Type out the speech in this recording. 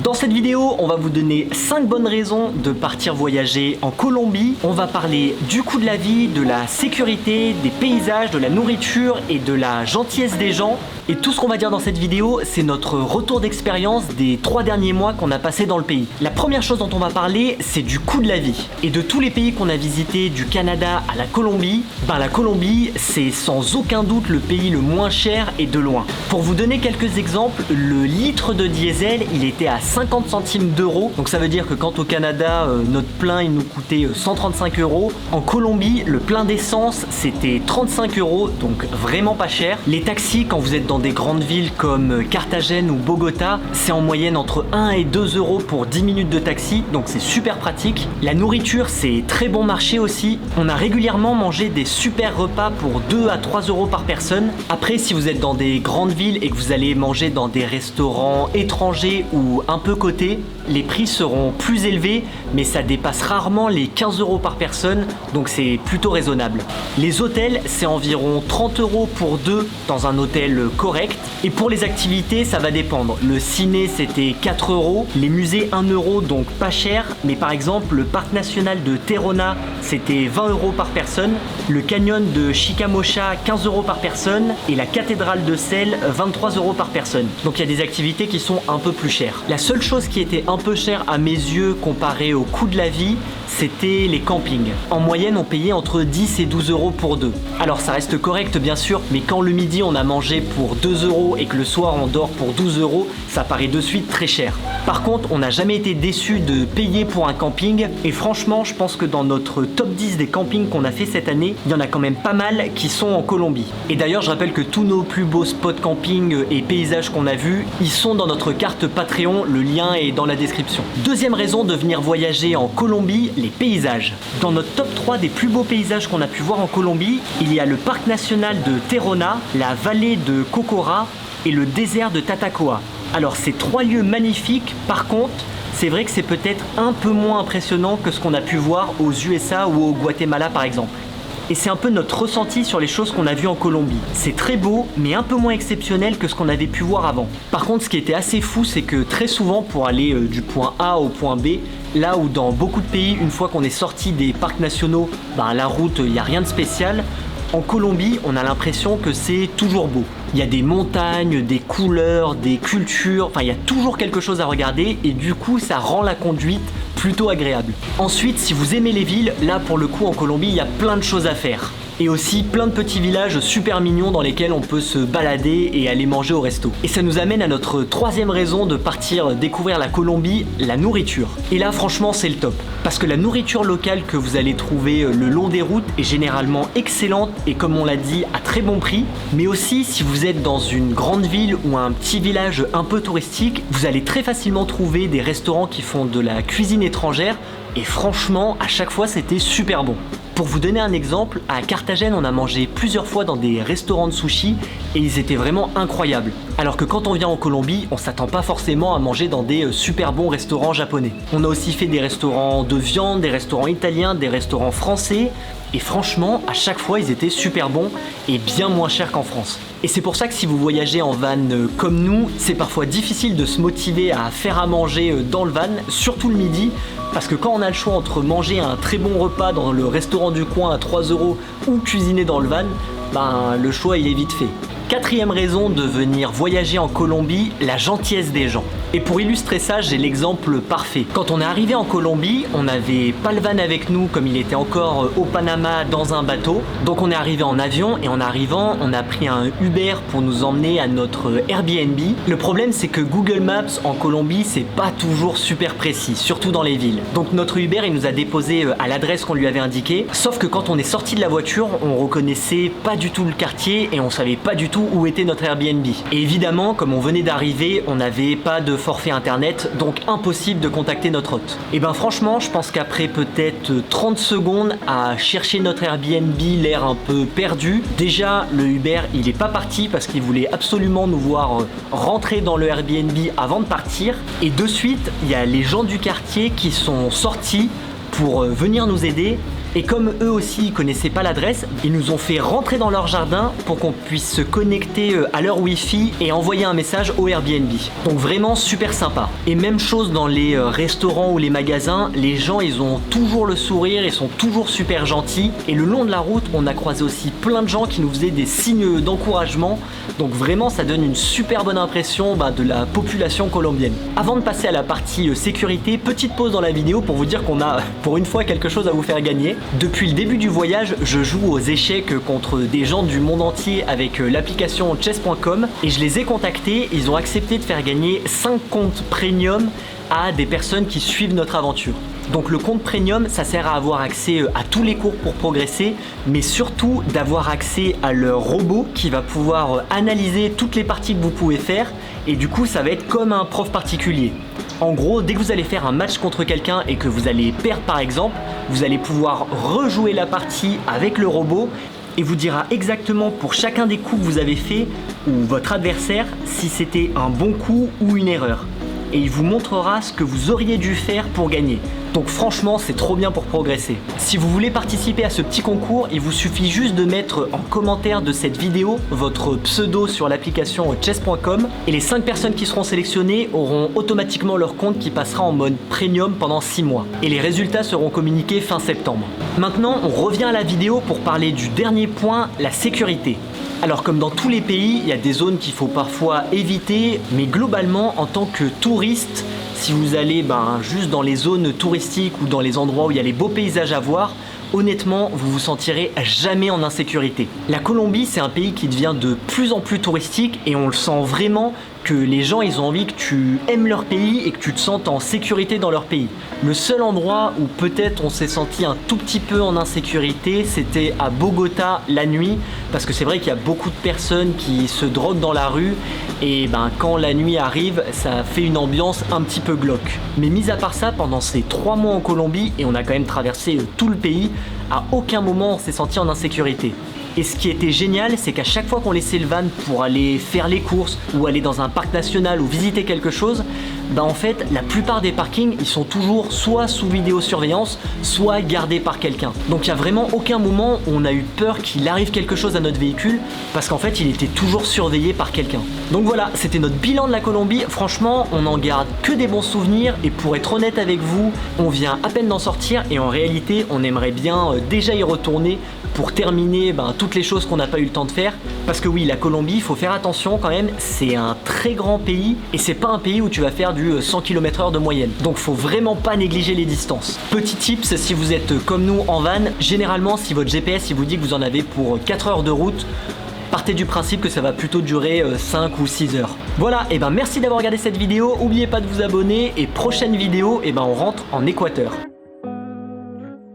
Dans cette vidéo, on va vous donner 5 bonnes raisons de partir voyager en Colombie. On va parler du coût de la vie, de la sécurité, des paysages, de la nourriture et de la gentillesse des gens. Et tout ce qu'on va dire dans cette vidéo, c'est notre retour d'expérience des 3 derniers mois qu'on a passé dans le pays. La première chose dont on va parler, c'est du coût de la vie. Et de tous les pays qu'on a visités, du Canada à la Colombie, la Colombie, c'est sans aucun doute le pays le moins cher et de loin. Pour vous donner quelques exemples, le litre de diesel, il était à 50 centimes d'euros. Donc ça veut dire que quand au Canada, notre plein, il nous coûtait 135 euros. En Colombie, le plein d'essence, c'était 35 euros, donc vraiment pas cher. Les taxis, quand vous êtes dans des grandes villes comme Carthagène ou Bogota, c'est en moyenne entre 1 et 2 euros pour 10 minutes de taxi, donc c'est super pratique. La nourriture, c'est très bon marché aussi. On a régulièrement mangé des super repas pour 2 à 3 euros par personne. Après, si vous êtes dans des grandes villes et que vous allez manger dans des restaurants étrangers ou un peu cotés, les prix seront plus élevés, mais ça dépasse rarement les 15 euros par personne, donc c'est plutôt raisonnable. Les hôtels, c'est environ 30 euros pour 2 dans un hôtel correct. Et pour les activités, ça va dépendre. Le ciné, c'était 4 euros. Les musées, 1 euro, donc pas cher. Mais par exemple, le parc national de Terona, c'était 20 euros par personne. Le canyon de Chicamocha, 15 euros par personne. Et la cathédrale de Celle, 23 euros par personne. Donc il y a des activités qui sont un peu plus chères. La seule chose qui était un peu chère à mes yeux comparé au coût de la vie, c'était les campings. En moyenne, on payait entre 10 et 12 euros pour 2. Alors ça reste correct bien sûr, mais quand le midi on a mangé pour 2 euros et que le soir on dort pour 12 euros, ça paraît de suite très cher. Par contre, on n'a jamais été déçu de payer pour un camping, et franchement, je pense que dans notre top 10 des campings qu'on a fait cette année, il y en a quand même pas mal qui sont en Colombie. Et d'ailleurs, je rappelle que tous nos plus beaux spots camping et paysages qu'on a vus, ils sont dans notre carte Patreon, le lien est dans la description. Deuxième raison de venir voyager en Colombie, les paysages. Dans notre top 3 des plus beaux paysages qu'on a pu voir en Colombie, il y a le parc national de Terona, la vallée de Cocora et le désert de Tatacoa. Alors ces 3 lieux magnifiques, par contre, c'est vrai que c'est peut-être un peu moins impressionnant que ce qu'on a pu voir aux USA ou au Guatemala par exemple. Et c'est un peu notre ressenti sur les choses qu'on a vues en Colombie. C'est très beau, mais un peu moins exceptionnel que ce qu'on avait pu voir avant. Par contre, ce qui était assez fou, c'est que très souvent, pour aller du point A au point B, là où dans beaucoup de pays, une fois qu'on est sorti des parcs nationaux, la route, il n'y a rien de spécial. En Colombie, on a l'impression que c'est toujours beau. Il y a des montagnes, des couleurs, des cultures, il y a toujours quelque chose à regarder et du coup, ça rend la conduite plutôt agréable. Ensuite, si vous aimez les villes, là pour le coup en Colombie, il y a plein de choses à faire. Et aussi plein de petits villages super mignons dans lesquels on peut se balader et aller manger au resto. Et ça nous amène à notre 3e raison de partir découvrir la Colombie, la nourriture. Et là franchement c'est le top. Parce que la nourriture locale que vous allez trouver le long des routes est généralement excellente et comme on l'a dit à très bon prix. Mais aussi si vous êtes dans une grande ville ou un petit village un peu touristique, vous allez très facilement trouver des restaurants qui font de la cuisine étrangère. Et franchement à chaque fois c'était super bon. Pour vous donner un exemple, à Carthagène, on a mangé plusieurs fois dans des restaurants de sushi et ils étaient vraiment incroyables. Alors que quand on vient en Colombie, on s'attend pas forcément à manger dans des super bons restaurants japonais. On a aussi fait des restaurants de viande, des restaurants italiens, des restaurants français. Et franchement, à chaque fois, ils étaient super bons et bien moins chers qu'en France. Et c'est pour ça que si vous voyagez en van comme nous, c'est parfois difficile de se motiver à faire à manger dans le van, surtout le midi. Parce que quand on a le choix entre manger un très bon repas dans le restaurant du coin à 3 euros ou cuisiner dans le van, le choix il est vite fait. 4e raison de venir voyager en Colombie, la gentillesse des gens. Et pour illustrer ça, j'ai l'exemple parfait. Quand on est arrivé en Colombie, on n'avait pas le van avec nous comme il était encore au Panama dans un bateau. Donc on est arrivé en avion et en arrivant, on a pris un Uber pour nous emmener à notre Airbnb. Le problème c'est que Google Maps en Colombie, c'est pas toujours super précis, surtout dans les villes. Donc notre Uber, il nous a déposé à l'adresse qu'on lui avait indiquée. Sauf que quand on est sorti de la voiture, on reconnaissait pas du tout le quartier et on savait pas du tout où était notre Airbnb. Et évidemment, comme on venait d'arriver, on n'avait pas de forfait internet, donc impossible de contacter notre hôte. Et franchement, je pense qu'après peut-être 30 secondes à chercher notre Airbnb, l'air un peu perdu, déjà le Uber il est pas parti parce qu'il voulait absolument nous voir rentrer dans le Airbnb avant de partir. Et de suite, il y a les gens du quartier qui sont sortis pour venir nous aider. Et comme eux aussi ils connaissaient pas l'adresse, ils nous ont fait rentrer dans leur jardin pour qu'on puisse se connecter à leur Wi-Fi et envoyer un message au Airbnb. Donc vraiment super sympa. Et même chose dans les restaurants ou les magasins, les gens ils ont toujours le sourire, ils sont toujours super gentils. Et le long de la route, on a croisé aussi plein de gens qui nous faisaient des signes d'encouragement. Donc vraiment ça donne une super bonne impression de la population colombienne. Avant de passer à la partie sécurité, petite pause dans la vidéo pour vous dire qu'on a pour une fois quelque chose à vous faire gagner. Depuis le début du voyage, je joue aux échecs contre des gens du monde entier avec l'application chess.com et je les ai contactés, ils ont accepté de faire gagner 5 comptes premium à des personnes qui suivent notre aventure. Donc le compte premium, ça sert à avoir accès à tous les cours pour progresser, mais surtout d'avoir accès à leur robot qui va pouvoir analyser toutes les parties que vous pouvez faire et du coup ça va être comme un prof particulier. En gros, dès que vous allez faire un match contre quelqu'un et que vous allez perdre par exemple, vous allez pouvoir rejouer la partie avec le robot et vous dira exactement pour chacun des coups que vous avez fait ou votre adversaire si c'était un bon coup ou une erreur. Et il vous montrera ce que vous auriez dû faire pour gagner. Donc franchement, c'est trop bien pour progresser. Si vous voulez participer à ce petit concours, il vous suffit juste de mettre en commentaire de cette vidéo votre pseudo sur l'application chess.com et les 5 personnes qui seront sélectionnées auront automatiquement leur compte qui passera en mode premium pendant 6 mois. Et les résultats seront communiqués fin septembre. Maintenant, on revient à la vidéo pour parler du dernier point, la sécurité. Alors comme dans tous les pays, il y a des zones qu'il faut parfois éviter, mais globalement en tant que touriste, si vous allez juste dans les zones touristiques ou dans les endroits où il y a les beaux paysages à voir, honnêtement, vous vous sentirez jamais en insécurité. La Colombie, c'est un pays qui devient de plus en plus touristique et on le sent vraiment que les gens ils ont envie que tu aimes leur pays et que tu te sentes en sécurité dans leur pays. Le seul endroit où peut-être on s'est senti un tout petit peu en insécurité, c'était à Bogota la nuit, parce que c'est vrai qu'il y a beaucoup de personnes qui se droguent dans la rue et quand la nuit arrive, ça fait une ambiance un petit peu glauque. Mais mis à part ça, pendant ces 3 mois en Colombie, et on a quand même traversé tout le pays, à aucun moment on s'est senti en insécurité. Et ce qui était génial, c'est qu'à chaque fois qu'on laissait le van pour aller faire les courses ou aller dans un parc national ou visiter quelque chose, en fait, la plupart des parkings, ils sont toujours soit sous vidéosurveillance, soit gardés par quelqu'un. Donc il n'y a vraiment aucun moment où on a eu peur qu'il arrive quelque chose à notre véhicule, parce qu'en fait, il était toujours surveillé par quelqu'un. Donc voilà, c'était notre bilan de la Colombie. Franchement, on n'en garde que des bons souvenirs, et pour être honnête avec vous, on vient à peine d'en sortir, et en réalité, on aimerait bien déjà y retourner pour terminer toutes les choses qu'on n'a pas eu le temps de faire. Parce que oui, la Colombie, il faut faire attention quand même, c'est un très grand pays et c'est pas un pays où tu vas faire du 100 km/h de moyenne. Donc faut vraiment pas négliger les distances. Petit tips, si vous êtes comme nous en van, généralement si votre GPS il vous dit que vous en avez pour 4 heures de route, partez du principe que ça va plutôt durer 5 ou 6 heures. Voilà, et merci d'avoir regardé cette vidéo, n'oubliez pas de vous abonner et prochaine vidéo, on rentre en Équateur.